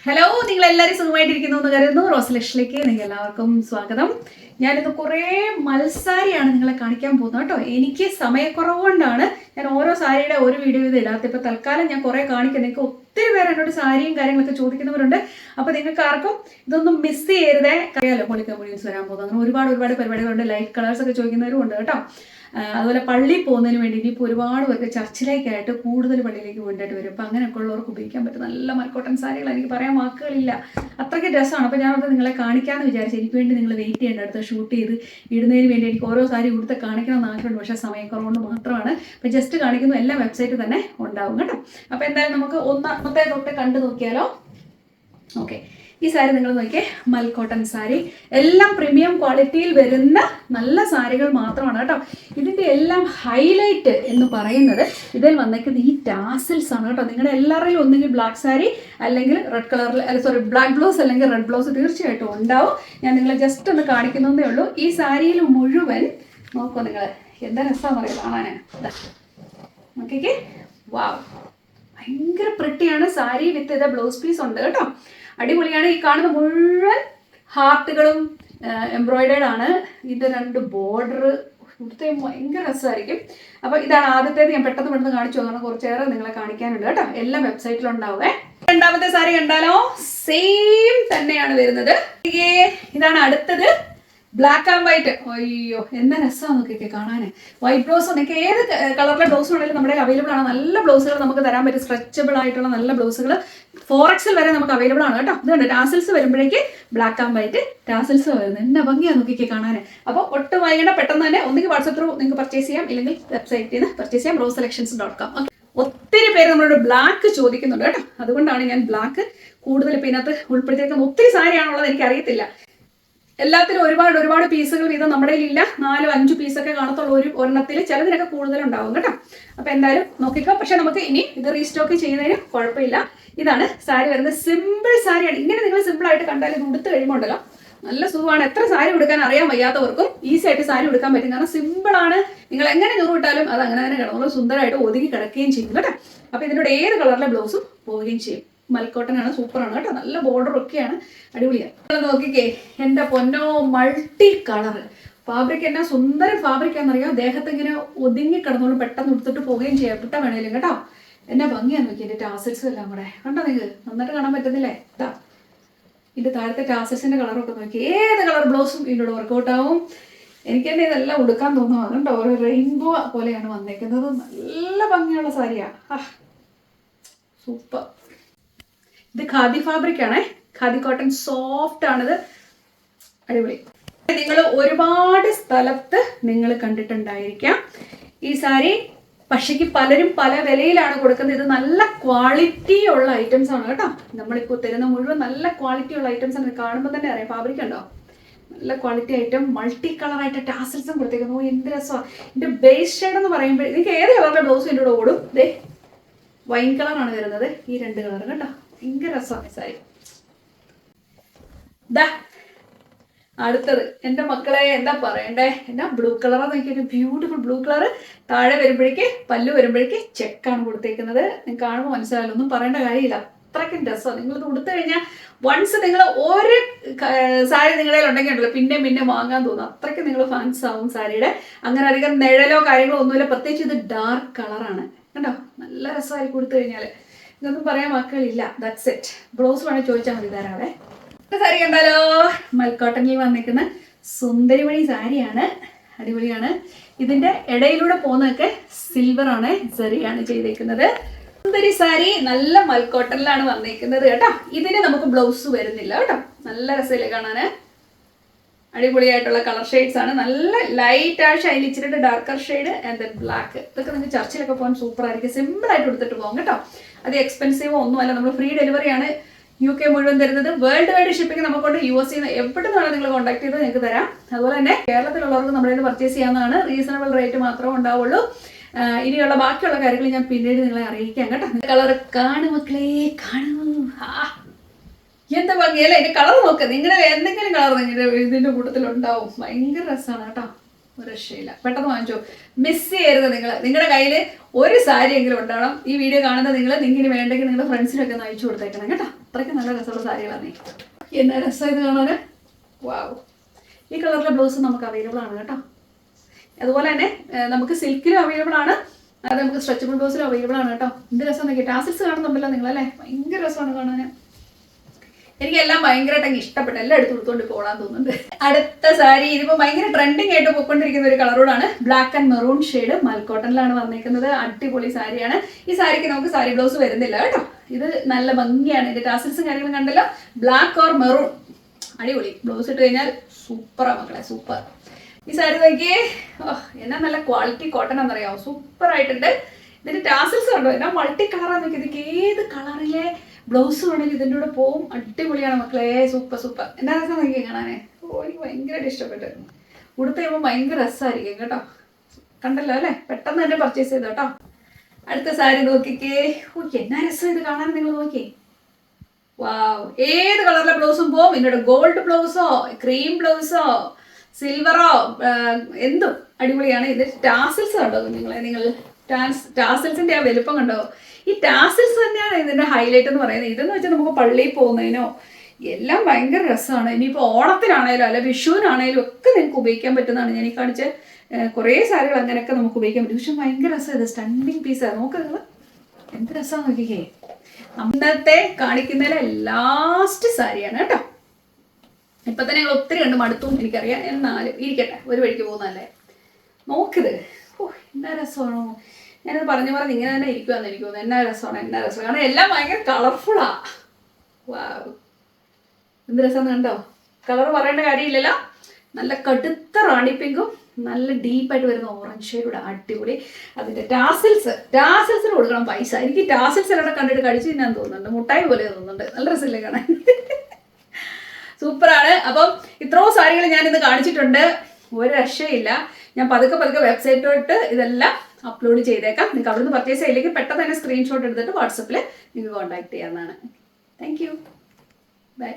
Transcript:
Hello, നിങ്ങൾ എല്ലാവരും സുഖമായിട്ടിരിക്കുന്നു എന്ന് കരുതുന്നു. റോസലക്ഷനിലേക്ക് നിങ്ങൾക്ക് എല്ലാവർക്കും സ്വാഗതം. ഞാനിന്ന് കുറേ മൽസാരിയാണ് നിങ്ങളെ കാണിക്കാൻ പോകുന്നത് കേട്ടോ. എനിക്ക് സമയക്കുറവ് കൊണ്ടാണ് ഞാൻ ഓരോ സാരിയുടെ ഒരു വീഡിയോ ഇത് ഇടാത്ത. ഇപ്പോൾ തൽക്കാലം ഞാൻ കുറേ കാണിക്കുന്നത്. നിങ്ങൾക്ക് ഒത്തിരി പേര് എന്നോട് സാരിയും കാര്യങ്ങളൊക്കെ ചോദിക്കുന്നവരുണ്ട്. അപ്പോൾ നിങ്ങൾക്ക് ആർക്കും ഇതൊന്നും മിസ് ചെയ്യരുതേ. അറിയാലോ, ഹോളി കമ്മ്യൂണിയൻസ് വരാൻ പോകുന്നത്. അങ്ങനെ ഒരുപാട് പരിപാടികളുണ്ട്. ലൈറ്റ് കളേഴ്സ് ഒക്കെ ചോദിക്കുന്നവരും ഉണ്ട് കേട്ടോ. അതുപോലെ പള്ളിയിൽ പോകുന്നതിന് വേണ്ടി ഇപ്പോൾ ഒരുപാട് പേർക്ക് ചർച്ചിലേക്കായിട്ട് കൂടുതൽ പള്ളിയിലേക്ക് വേണ്ടിയിട്ട് വരും. അപ്പോൾ അങ്ങനെയൊക്കെ ഉള്ളവർക്ക് ഉപയോഗിക്കാൻ പറ്റും നല്ല മൽക്കോട്ടൺ സാരികൾ. എനിക്ക് പറയാൻ വാക്കുകളില്ല, അത്രയ്ക്ക് രസമാണ്. അപ്പോൾ ഞാനത് നിങ്ങളെ കാണിക്കാമെന്ന് വിചാരിച്ചു. എനിക്ക് വേണ്ടി നിങ്ങൾ വെയിറ്റ് ചെയ്യേണ്ട, അടുത്ത് ഷൂട്ട് ചെയ്ത് ഇടുന്നതിന് വേണ്ടി എനിക്ക് ഓരോ സാരി കൊടുത്ത് കാണിക്കണമെന്ന് ആഗ്രഹമുണ്ട്. പക്ഷേ സമയക്കുറവുകൊണ്ട് മാത്രമാണ്. അപ്പോൾ ജസ്റ്റ് കാണിക്കുന്നു, എല്ലാ വെബ്സൈറ്റിൽ തന്നെ ഉണ്ടാവും കേട്ടോ. അപ്പോൾ എന്തായാലും നമുക്ക് ഒന്നാമത്തെ തൊട്ട് കണ്ടു നോക്കിയാലോ. ഓക്കെ, ഈ സാരി നിങ്ങൾ നോക്കിയേ, മൽക്കോട്ടൺ സാരി. എല്ലാം പ്രീമിയം ക്വാളിറ്റിയിൽ വരുന്ന നല്ല സാരികൾ മാത്രമാണ് കേട്ടോ. ഇതിൻ്റെ എല്ലാം ഹൈലൈറ്റ് എന്ന് പറയുന്നത് ഇതിൽ വന്നേക്കുന്നത് ഈ ടാസിൽസ് ആണ് കേട്ടോ. നിങ്ങളുടെ എല്ലാവരുടെയും ഒന്നുകിൽ ബ്ലാക്ക് സാരി അല്ലെങ്കിൽ റെഡ് കളറിൽ ബ്ലാക്ക് ബ്ലൗസ് അല്ലെങ്കിൽ റെഡ് ബ്ലൗസ് തീർച്ചയായിട്ടും ഉണ്ടാവും. ഞാൻ നിങ്ങളെ ജസ്റ്റ് ഒന്ന് കാണിക്കുന്നതേ ഉള്ളൂ. ഈ സാരിയിൽ മുഴുവൻ നോക്കൂ നിങ്ങൾ, എന്താ രസമാണെന്ന് അറിയാം കാണാൻ. നോക്കിക്കേ, വാവ്, ഭയങ്കര പ്രിട്ടിയാണ് സാരി. വിത്ത് ഇത് ബ്ലൗസ് പീസ് ഉണ്ട് കേട്ടോ. അടിപൊളിയാണ്. ഈ കാണുന്ന മുഴുവൻ ഹാർട്ടുകളും എംബ്രോയിഡേഡ് ആണ്. ഇതിൻ്റെ രണ്ട് ബോർഡർ ഇവിടുത്തെ ഭയങ്കര രസമായിരിക്കും. അപ്പോൾ ഇതാണ് ആദ്യത്തേത്. ഞാൻ പെട്ടെന്ന് കാണിച്ചു നോക്കണം, കുറച്ചേറെ നിങ്ങളെ കാണിക്കാനുണ്ട് കേട്ടോ. എല്ലാം വെബ്സൈറ്റിലുണ്ടാവേ. രണ്ടാമത്തെ സാരി കണ്ടാലോ, സെയിം തന്നെയാണ് വരുന്നത്. ഇതാണ് അടുത്തത്, ബ്ലാക്ക് ആൻഡ് വൈറ്റ്. അയ്യോ, എന്താ രസമാണ് നോക്കിയൊക്കെ കാണാൻ. വൈറ്റ് ബ്ലൗസ്, നിങ്ങൾക്ക് ഏത് കളറിലെ ബ്ലൗസ് വേണമെങ്കിലും നമ്മുടെ അവൈലബിൾ ആണ്. നല്ല ബ്ലൗസുകൾ നമുക്ക് തരാൻ പറ്റും. സ്ട്രെച്ചബിൾ ആയിട്ടുള്ള നല്ല ബ്ലൗസുകൾ 4XL വരെ നമുക്ക് അവൈലബിൾ ആണ് കേട്ടോ. ഇതുണ്ട് ടാസിൽസ് വരുമ്പോഴേക്ക് ബ്ലാക്ക് ആൻഡ് വൈറ്റ് ടാസിൽസ് വരുന്നത്. എന്നാ ഭംഗിയാണ് നോക്കിയൊക്കെ കാണാൻ. അപ്പോൾ ഒട്ടും വൈകേണ്ട, പെട്ടെന്ന് തന്നെ ഒന്നുകിൽ വാട്സപ്പ് ത്രൂ നിങ്ങൾക്ക് പർച്ചേസ് ചെയ്യാം, ഇല്ലെങ്കിൽ വെബ്സൈറ്റിൽ നിന്ന് പർച്ചേസ് ചെയ്യാം, roseselections.com. ഒത്തിരി പേര് നമ്മളോട് ബ്ലാക്ക് ചോദിക്കുന്നുണ്ട് കേട്ടോ. അതുകൊണ്ടാണ് ഞാൻ ബ്ലാക്ക് കൂടുതൽ ഇപ്പോൾ ഇതിനകത്ത് ഉൾപ്പെടുത്തിയിരിക്കുന്നത്. ഒത്തിരി സാരിയാണുള്ളത്, എനിക്കറിയത്തില്ല. എല്ലാത്തിലും ഒരുപാട് പീസുകൾ വീതം നമ്മുടെ കയ്യിലില്ല. 4-5 പീസൊക്കെ കാണത്തുള്ളൂ ഒരെണ്ണത്തിൽ. ചിലതിനൊക്കെ കൂടുതലുണ്ടാവും കേട്ടോ. അപ്പോൾ എന്തായാലും നോക്കിക്കോ. പക്ഷെ നമുക്ക് ഇനി ഇത് റീസ്റ്റോക്ക് ചെയ്യുന്നതിന് കുഴപ്പമില്ല. ഇതാണ് സാരി വരുന്നത്. സിമ്പിൾ സാരിയാണ്. ഇങ്ങനെ നിങ്ങൾ സിമ്പിളായിട്ട് കണ്ടാൽ ഇത് ഉടുത്ത് കഴിയുമ്പോൾ ഉണ്ടല്ലോ നല്ല സുഖമാണ്. എത്ര സാരി ഉടുക്കാൻ അറിയാൻ വയ്യാത്തവർക്കും ഈസി ആയിട്ട് സാരി ഉടുക്കാൻ പറ്റും. കാരണം സിമ്പിളാണ്. നിങ്ങൾ എങ്ങനെ ഞുറുവിട്ടാലും അത് അങ്ങനെ തന്നെ കിടന്നു സുന്ദരമായിട്ട് ഒതുങ്ങി കിടക്കുകയും ചെയ്യും കേട്ടോ. അപ്പോൾ ഇതിനോട് ഏത് കളറിലെ ബ്ലൗസും പോവുകയും ചെയ്യും. മൽക്കോട്ടനാണ്, സൂപ്പറാണ് കേട്ടോ. നല്ല ബോർഡർ ഒക്കെയാണ്, അടിപൊളിയാണ്. നോക്കിക്കേ എൻ്റെ പൊന്നോ, മൾട്ടി കളർ ഫാബ്രിക്. എന്നാ സുന്ദര ഫാബ്രിക്കാണെന്നറിയാം. ദേഹത്ത് ഇങ്ങനെ ഒതുങ്ങി കിടന്നോളും, പെട്ടെന്ന് ഉടുത്തിട്ട് പോവുകയും ചെയ്യാം. എപ്പിട്ട വേണേലും കേട്ടോ. എന്നാ ഭംഗിയാന്ന് നോക്കി. എൻ്റെ ടാസിൽസ് എല്ലാം കൂടെ കണ്ടോ നിങ്ങൾക്ക്? നന്നായിട്ട് കാണാൻ പറ്റുന്നില്ലേ? ഇതാ ഇതിൻ്റെ താഴത്തെ ടാസിൽസിൻ്റെ കളറൊക്കെ നോക്കി. ഏത് കളർ ബ്ലൗസും ഇതിനോട് വർക്കൗട്ട് ആവും. എനിക്ക് തന്നെ ഇതെല്ലാം ഉടുക്കാൻ തോന്നുന്നു. അതുകൊണ്ട് ഒരു റെയിൻബോ പോലെയാണ് വന്നേക്കുന്നത്. നല്ല ഭംഗിയുള്ള സാരിയാണ്. സൂപ്പർ. ഇത് ഖാദി ഫാബ്രിക് ആണേ, ഖാദി കോട്ടൺ, സോഫ്റ്റ് ആണിത്, അടിപൊളി. നിങ്ങൾ ഒരുപാട് സ്ഥലത്ത് നിങ്ങൾ കണ്ടിട്ടുണ്ടായിരിക്കാം ഈ സാരി. പക്ഷേക്ക് പലരും പല വിലയിലാണ് കൊടുക്കുന്നത്. ഇത് നല്ല ക്വാളിറ്റി ഉള്ള ഐറ്റംസ് ആണ് കേട്ടോ. നമ്മളിപ്പോൾ തരുന്ന മുഴുവൻ നല്ല ക്വാളിറ്റി ഉള്ള ഐറ്റംസ് ആണ്. കാണുമ്പോൾ തന്നെ അറിയാം ഫാബ്രിക് ഉണ്ടോ, നല്ല ക്വാളിറ്റി ഐറ്റം. മൾട്ടി കളറായിട്ട് ടാസൽസും കൊടുത്തേക്കുന്നു. എന്ത് രസമാണ്. ഇതിൻ്റെ ബേസ് ഷെയ്ഡ് എന്ന് പറയുമ്പോൾ നിങ്ങൾക്ക് ഏത് കളറിലെ ബ്ലൗസും എൻ്റെ കൂടെ ഓടും. ദേ വൈൻ കളറാണ് വരുന്നത്. ഈ 2 കളർ കേട്ടോ, ഭയങ്കര രസമാണ് സാരി. അടുത്തത് എൻ്റെ മക്കളെ എന്താ പറയണ്ടേ, എന്നാ ബ്ലൂ കളറാന്ന് നോക്കിയൊരു ബ്യൂട്ടിഫുൾ ബ്ലൂ കളർ. താഴെ വരുമ്പോഴേക്ക് പല്ലു വരുമ്പോഴേക്ക് ചെക്കാണ് കൊടുത്തേക്കുന്നത്. നിങ്ങൾക്ക് കാണുമ്പോൾ മനസ്സിലായാലും ഒന്നും പറയേണ്ട കാര്യമില്ല, അത്രയ്ക്കും രസമാണ്. നിങ്ങളിത് കൊടുത്തു കഴിഞ്ഞാൽ വൺസ് നിങ്ങൾ ഒരു സാരി നിങ്ങളുടെ ഉണ്ടെങ്കിൽ ഉണ്ടല്ലോ പിന്നെ വാങ്ങാൻ തോന്നും. അത്രയ്ക്ക് നിങ്ങൾ ഫാൻസ് ആവും സാരിയുടെ. അങ്ങനെ അധികം നിഴലോ കാര്യങ്ങളോ ഒന്നുമില്ല. പ്രത്യേകിച്ച് ഇത് ഡാർക്ക് കളറാണ് കണ്ടോ. നല്ല രസമായി കൊടുത്തു കഴിഞ്ഞാൽ ഇതൊന്നും പറയാൻ വാക്കുകളില്ല. That's it. ബ്ലൗസ് വേണേൽ ചോദിച്ചാൽ മതി, തരാവേ. സാരി കണ്ടാലോ, മൽക്കോട്ടനിൽ വന്നിരിക്കുന്ന സുന്ദരിമണി സാരിയാണ്, അടിപൊളിയാണ്. ഇതിന്റെ ഇടയിലൂടെ പോകുന്നതൊക്കെ സിൽവർ ആണ്, സെറിയാണ് ചെയ്തേക്കുന്നത്. സുന്ദരി സാരി നല്ല മൽക്കോട്ടനിലാണ് വന്നിരിക്കുന്നത് കേട്ടോ. ഇതിന് നമുക്ക് ബ്ലൗസ് വരുന്നില്ല കേട്ടോ. നല്ല രസമില്ലേ കാണാന്, അടിപൊളിയായിട്ടുള്ള കളർ ഷെയ്ഡ്സ് ആണ്. നല്ല ലൈറ്റ് ആഷ്, അതിൽ ഇച്ചിരി darker shade and then black. ഇതൊക്കെ നിങ്ങൾക്ക് ചർച്ചിലൊക്കെ പോകാൻ സൂപ്പർ ആയിരിക്കും. സിമ്പിൾ ആയിട്ട് എടുത്തിട്ട് പോകാം കേട്ടോ. അത് എക്സ്പെൻസീവോ ഒന്നുമല്ല. നമ്മൾ ഫ്രീ ഡെലിവറിയാണ് UK മുഴുവൻ തരുന്നത്. വേൾഡ് വൈഡ് ഷിപ്പിംഗ് നമുക്കൊണ്ട് US എവിടെ നിന്നാണ് നിങ്ങൾ കോൺടാക്ട് ചെയ്ത് നിങ്ങൾക്ക് തരാം. അതുപോലെ തന്നെ കേരളത്തിലുള്ളവർക്ക് നമ്മുടെ കയ്യിൽ പർച്ചേസ് ചെയ്യാവുന്നതാണ്. റീസണബിൾ റേറ്റ് മാത്രമേ ഉണ്ടാവുള്ളൂ. ഇനിയുള്ള ബാക്കിയുള്ള കാര്യങ്ങൾ ഞാൻ പിന്നീട് നിങ്ങളെ അറിയിക്കാം കേട്ടോ. കളർ കാണും മക്കളെ, കാണൂ. എന്താ ഭംഗിയല്ലേ ഇതിന്റെ കളർ നോക്ക്. നിങ്ങളുടെ എന്തെങ്കിലും കളർ നിങ്ങളുടെ ഇതിന്റെ കൂട്ടത്തിലുണ്ടാവും. ഭയങ്കര രസമാണ് കേട്ടോ. ഒരു രക്ഷയില്ല. പെട്ടെന്ന് വാങ്ങിച്ചോ, മിസ് ചെയ്യരുത്. നിങ്ങളുടെ കയ്യിൽ ഒരു സാരി എങ്കിലും ഉണ്ടാവണം. ഈ വീഡിയോ കാണുന്ന നിങ്ങൾക്ക് വേണ്ടെങ്കിൽ നിങ്ങളുടെ ഫ്രണ്ട്സിനൊക്കെ ഒന്ന് അയച്ചു കൊടുത്തേക്കണം കേട്ടോ. അത്രയ്ക്ക് നല്ല രസമുള്ള സാരികളാണ്. എന്നാ രസം ഇത് കാണാൻ. വാവ്, ഈ കളറിലെ ബ്ലൗസ് നമുക്ക് അവൈലബിൾ ആണ് കേട്ടോ. അതുപോലെ തന്നെ നമുക്ക് സിൽക്കിലും അവൈലബിൾ ആണ്, അത് നമുക്ക് സ്ട്രെച്ചബിൾ ബ്ലൗസിലും അവൈലബിൾ ആണ് കേട്ടോ. എന്ത് രസം നോക്കി, ടാസിൽസ് കാണുന്നുണ്ടല്ലോ നിങ്ങളല്ലേ, ഭയങ്കര രസമാണ് കാണാൻ. എനിക്കെല്ലാം ഭയങ്കരമായിട്ട് ഇഷ്ടപ്പെട്ടു, എല്ലാം എടുത്ത് കൊടുത്തോണ്ട് പോകാൻ തോന്നുന്നുണ്ട്. അടുത്ത സാരി ഇതിപ്പോൾ ഭയങ്കര ട്രെൻഡിങ് ആയിട്ട് പോയിക്കൊണ്ടിരിക്കുന്ന ഒരു കളറോടാണ്. ബ്ലാക്ക് ആൻഡ് മെറൂൺ ഷെയ്ഡ് മൽക്കോട്ടനിലാണ് വന്നേക്കുന്നത്. അടിപൊളി സാരിയാണ്. ഈ സാരിക്ക് നമുക്ക് സാരി ബ്ലൗസ് വരുന്നില്ല കേട്ടോ. ഇത് നല്ല ഭംഗിയാണ്. ഇതിന്റെ ടാസിൽസും കാര്യങ്ങളും കണ്ടല്ലോ. ബ്ലാക്ക് ഓർ മെറൂൺ, അടിപൊളി. ബ്ലൗസ് ഇട്ട് കഴിഞ്ഞാൽ സൂപ്പറാ മക്കളെ, സൂപ്പർ. ഈ സാരി നോക്കിയേ, എന്നാ നല്ല ക്വാളിറ്റി കോട്ടൺ ആണെന്നറിയാമോ, സൂപ്പർ ആയിട്ടുണ്ട്. ഇതിന്റെ ടാസിൽസ് കണ്ടോ, എന്നാ മൾട്ടി കളറാന്ന് നോക്കി. ഇതൊക്കെ ഏത് കളറിലെ ബ്ലൗസ് വേണമെങ്കിൽ ഇതിൻ്റെ കൂടെ പോവും. അടിപൊളിയാണ് മക്കളെ, സൂപ്പർ സൂപ്പർ. എന്നാ രസം നോക്കിയേ കാണാനേ. എനിക്ക് ഭയങ്കരമായിട്ട് ഇഷ്ടപ്പെട്ടു. ഉടുത്ത് കഴിയുമ്പോൾ ഭയങ്കര രസമായിരിക്കും കേട്ടോ. കണ്ടല്ലോ അല്ലേ, പെട്ടെന്ന് തന്നെ പർച്ചേസ് ചെയ്തോ കേട്ടോ. അടുത്ത സാരി നോക്കിക്കേ. എന്നാ രസം ഇത് കാണാൻ, നിങ്ങൾ നോക്കിയേ. വാവ്, ഏത് കളറിലെ ബ്ലൗസും പോവും. ഇതിൻ്റെ ഗോൾഡ് ബ്ലൗസോ ക്രീം ബ്ലൗസോ സിൽവറോ എന്തും അടിപൊളിയാണ്. ഇത് ടാസിൽസ് കണ്ടോ നിങ്ങൾ ടാസിൽസിന്റെ ആ വലുപ്പം കണ്ടോ. ഈ ടാസിൽസ് തന്നെയാണ് ഇതിന്റെ ഹൈലൈറ്റ് എന്ന് പറയുന്നത്. ഇതെന്ന് വെച്ചാൽ നമുക്ക് പള്ളിയിൽ പോകുന്നതിനോ എല്ലാം ഭയങ്കര രസമാണ്. ഇനിയിപ്പോൾ ഓണത്തിനാണേലും അല്ല വിഷുവിനാണേലും ഒക്കെ നിങ്ങൾക്ക് ഉപയോഗിക്കാൻ പറ്റുന്നതാണ്. ഞാൻ ഈ കാണിച്ച കുറേ സാരികൾ അങ്ങനെയൊക്കെ നമുക്ക് ഉപയോഗിക്കാൻ പറ്റും. പക്ഷെ ഭയങ്കര രസം, ഇത് സ്റ്റണ്ടിങ് പീസാണ്. നോക്ക് നിങ്ങൾ, എന്ത് രസമാണ് നോക്കിക്കേ. ഇന്നത്തെ കാണിക്കുന്നതിലെ ലാസ്റ്റ് സാരിയാണ് കേട്ടോ. ഇപ്പൊ തന്നെ ഞങ്ങൾ ഒത്തിരി കണ്ട് മടുത്തും എനിക്കറിയാം, എന്നാലും ഇരിക്കട്ടെ, ഒരു വഴിക്ക് പോകുന്നതല്ലേ. നോക്കിത്, എന്നാ രസമാണോ. ഞാനത് പറഞ്ഞു ഇങ്ങനെ തന്നെ ഇരിക്കുവാന്ന് എനിക്ക് തോന്നുന്നു. എന്നാ രസമാണ്, കാരണം എല്ലാം ഭയങ്കര കളർഫുള്ളാ. വാവ്, എന്ത് രസം കണ്ടോ. കളർ പറയേണ്ട കാര്യമില്ലല്ലോ. നല്ല കടുത്ത റാണി പിങ്കും നല്ല ഡീപ്പായിട്ട് വരുന്ന ഓറഞ്ച് ഷെയ്ഡൂടെ, അടിപൊളി. അതിന്റെ ടാസിൽസിന് കൊടുക്കണം പൈസ. എനിക്ക് ടാസിൽസ് എല്ലാം കണ്ടിട്ട് കഴിച്ചു തിന്നാൻ തോന്നുന്നുണ്ട്, മുട്ടായി പോലെ തോന്നുന്നുണ്ട്. നല്ല രസമില്ലേ കാണാൻ, സൂപ്പറാണ്. അപ്പം ഇത്രയും സാരികൾ ഞാൻ ഇന്ന് കാണിച്ചിട്ടുണ്ട്, ഒരു രക്ഷയില്ല. ഞാൻ പതുക്കെ വെബ്സൈറ്റിലോട്ട് ഇതെല്ലാം അപ്ലോഡ് ചെയ്തേക്കാം. നിങ്ങൾക്ക് അവിടുന്ന് പർച്ചേസ് ചെയ്യില്ലെങ്കിൽ പെട്ടെന്ന് തന്നെ സ്ക്രീൻഷോട്ട് എടുത്തിട്ട് വാട്സപ്പിൽ നിങ്ങൾക്ക് കോൺടാക്ട് ചെയ്യാവുന്നതാണ്. Thank you, by.